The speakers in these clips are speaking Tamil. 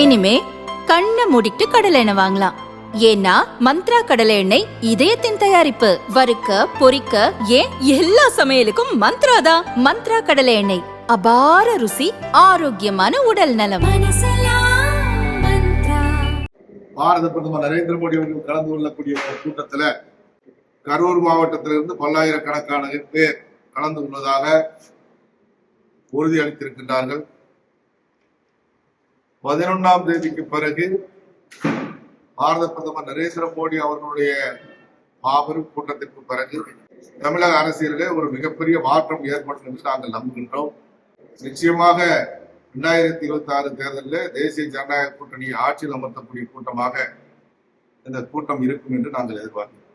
இனிமே கண்ணை மூடிட்டு கடலை எண்ணெய் வாங்கலாம். ஏன்னா மந்த்ரா கடலை எண்ணெய் இதயத்தின் தயாரிப்பு. வறுக்க பொரிக்க ஏன் எல்லா சமையலுக்கும் மந்த்ரா தான். மந்த்ரா கடலை எண்ணெய், அபார ருசி, ஆரோக்கியமான உடல் நலம். பாரத பிரதமர் நரேந்திர மோடி அவர்கள் கலந்து கொள்ளக்கூடிய கூட்டத்தில் கரூர் மாவட்டத்திலிருந்து பல்லாயிரக்கணக்கான பேர் கலந்து கொள்வதாக உறுதியளித்திருக்கின்றார்கள். 11ஆம் தேதிக்கு பிறகு பாரத பிரதமர் நரேந்திர மோடி அவர்களுடைய மாபெரும் கூட்டத்திற்கு பிறகு தமிழக அரசியலிலே ஒரு மிகப்பெரிய மாற்றம் ஏற்படும் என்று நாங்கள் நம்புகின்றோம். நிச்சயமாக 2026 தேர்தலில் தேசிய ஜனநாயக கூட்டணி ஆட்சியில் அமர்த்தக்கூடிய கூட்டமாக இந்த கூட்டம் இருக்கும் என்று நாங்கள் எதிர்பார்க்கிறோம்.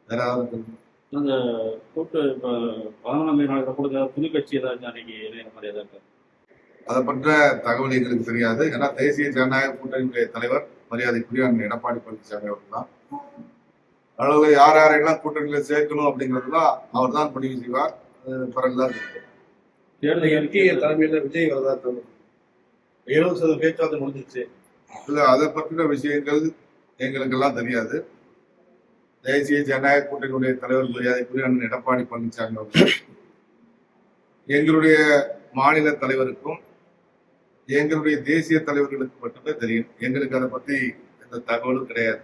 வேற ஏதாவது அந்த கூட்டு 11ஆம் தேதி நடக்கிற புது கட்சி ஏதாவது அதை பற்ற தகவல் எங்களுக்கு தெரியாது. ஏன்னா தேசிய ஜனநாயக கூட்டணியுடைய தலைவர் மரியாதைக்குரிய எடப்பாடி பழனிசாமி அவர்கள் தான் அளவுல யார் யாரெல்லாம் கூட்டணியில சேர்க்கணும் அப்படிங்கிறதுலாம் அவர் தான் முடிவு செய்வார். பிறகுதான் தலைமையில விஜய் வரதா 70% பேச்சுவார்த்தை முடிஞ்சிச்சு. இல்ல, அதை பற்றின விஷயங்கள் எங்களுக்கெல்லாம் தெரியாது. தேசிய ஜனநாயக கூட்டணியுடைய தலைவர் மரியாதைக்குரிய எடப்பாடி பழனிசாமி அவர்கள் எங்களுடைய மாநில தலைவருக்கும் எங்களுடைய தேசிய தலைவர்களுக்கு மட்டுமே தெரியும். எங்களுக்கு அதை பத்தி எந்த தகவலும் கிடையாது.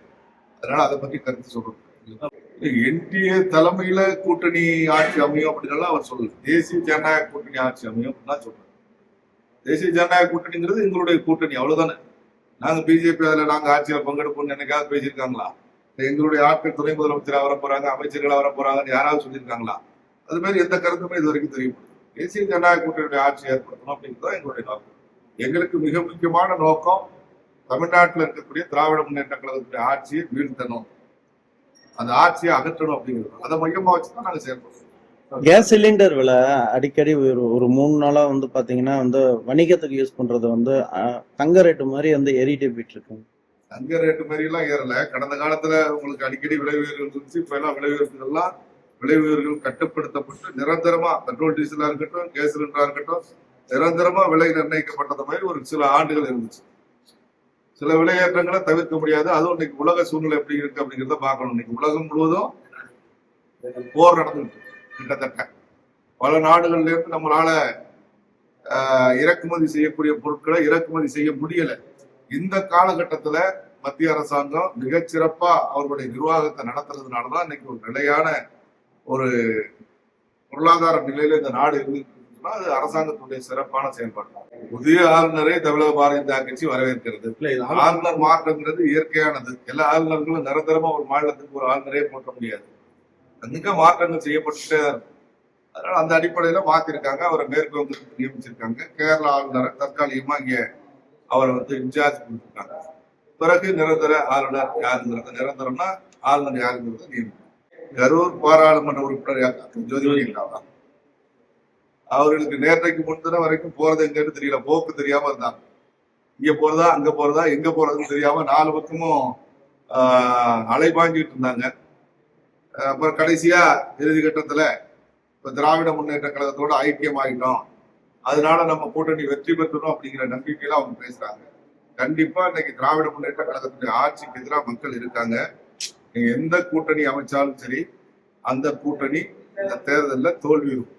அதனால அதை பத்தி கருத்து சொல்றோம். என்டிஏ தலைமையில கூட்டணி ஆட்சி அமையும் அப்படின்னா அவர் சொல்லல. தேசிய ஜனநாயக கூட்டணி ஆட்சி அமையும் தான் சொல்றாரு. தேசிய ஜனநாயக கூட்டணிங்கிறது எங்களுடைய கூட்டணி, அவ்வளவுதானே. நாங்க பிஜேபி அதுல நாங்க ஆட்சியில் பங்கெடுப்போம்னு என்னைக்காவது பேசியிருக்காங்களா? எங்களுடைய ஆட்கள் துணை முதலமைச்சராக வர போறாங்க, அமைச்சர்களா வர போறாங்கன்னு யாராவது சொல்லியிருக்காங்களா? அது மாதிரி எந்த கருத்துமே இது வரைக்கும் தெரியப்படுது. தேசிய ஜனநாயக கூட்டணியுடைய ஆட்சி ஏற்படுத்தணும் அப்படிங்கிறத எங்களுடைய நோக்கம். எங்களுக்கு மிக முக்கியமான நோக்கம் தமிழ்நாட்டில் இருக்கக்கூடிய திராவிட முன்னேற்ற கழகத்துடைய ஆட்சியை வீழ்த்தணும், அந்த ஆட்சியை அகற்றணும் அப்படிங்கிறது. அதை மையமா வச்சுதான் நாங்க செயல்படுறோம். கேஸ் சிலிண்டர் விலை அடிக்கடி ஒரு 3 நாளா பாத்தீங்கன்னா வணிகத்துக்கு யூஸ் பண்றது தங்க ரேட்டு மாதிரி ஏறிட்டே போயிட்டு இருக்கு. தங்க ரேட்டு மாதிரி எல்லாம் ஏறல. கடந்த காலத்துல உங்களுக்கு அடிக்கடி விலை உயர்வுகள் இருந்துச்சு. இப்ப எல்லாம் விலை உயர்வுகள்லாம் விலை உயர்வுகள் கட்டுப்படுத்தப்பட்டு நிரந்தரமா பெட்ரோல் டீசலா இருக்கட்டும், கேஸ் சிலிண்டரா இருக்கட்டும், நிரந்தரமா விலை நிர்ணயிக்கப்பட்டது மாதிரி ஒரு சில ஆண்டுகள் இருந்துச்சு. சில விலையேற்றங்களை தவிர்க்க முடியாது. அதுவும் இன்னைக்கு உலக சூழ்நிலை எப்படி இருக்கு அப்படிங்கிறத பார்க்கணும். இன்னைக்கு உலகம் முழுவதும் போர் நடந்துட்டு கிட்டத்தட்ட பல நாடுகள்ல இருந்து நம்மளால இறக்குமதி செய்யக்கூடிய பொருட்களை இறக்குமதி செய்ய முடியல. இந்த காலகட்டத்துல மத்திய அரசாங்கம் மிகச்சிறப்பா அவர்களுடைய நிர்வாகத்தை நடத்துறதுனாலதான் இன்னைக்கு ஒரு நிலையான ஒரு பொருளாதார நிலையில இந்த நாடு இருந்துச்சுன்னா அது அரசாங்கத்துடைய சிறப்பான செயல்பாடு. புதிய ஆளுநரை தமிழக பாரதிய ஜனதா கட்சி வரவேற்கிறது. ஆளுநர் மாற்றங்கிறது இயற்கையானது. எல்லா ஆளுநர்களும் நிரந்தரமா ஒரு மாநிலத்துக்கு ஒரு ஆளுநரே போட்ட முடியாது. அங்க மாற்றங்கள் செய்யப்பட்டு அதனால அந்த அடிப்படையில மாத்திருக்காங்க. அவரை மேற்கு வங்கத்துக்கு நியமிச்சிருக்காங்க. கேரள ஆளுநரை தற்காலிகமா இங்க அவரை இன்சார்ஜ் கொடுத்துருக்காங்க. பிறகு நிரந்தர ஆளுநர் யாருங்கிறது, நிரந்தரம்னா ஆளுநர் யாருங்கிறத நியமிக்கும். கரூர் பாராளுமன்ற உறுப்பினர் ஜோதிமணி அவர்களுக்கு நேற்றைக்கு முன்தினம் வரைக்கும் போறது எங்கன்னு தெரியல. போக்கு தெரியாம இருந்தாங்க. இங்க போறதா அங்க போறதா எங்க போறதுன்னு தெரியாம 4 பக்கமும் அலைபாஞ்சிட்டு இருந்தாங்க. அப்புறம் கடைசியா இறுதி கட்டத்துல இப்ப திராவிட முன்னேற்ற கழகத்தோட ஐக்கியமாகிட்டோம், அதனால நம்ம கூட்டணி வெற்றி பெற்றணும் அப்படிங்கிற நம்பிக்கையில அவங்க பேசுறாங்க. கண்டிப்பா இன்னைக்கு திராவிட முன்னேற்ற கழகத்துடைய ஆட்சிக்கு எதிராக மக்கள் இருக்காங்க. நீங்க எந்த கூட்டணி அமைச்சாலும் சரி, அந்த கூட்டணி இந்த தேர்தலில் தோல்வியும்.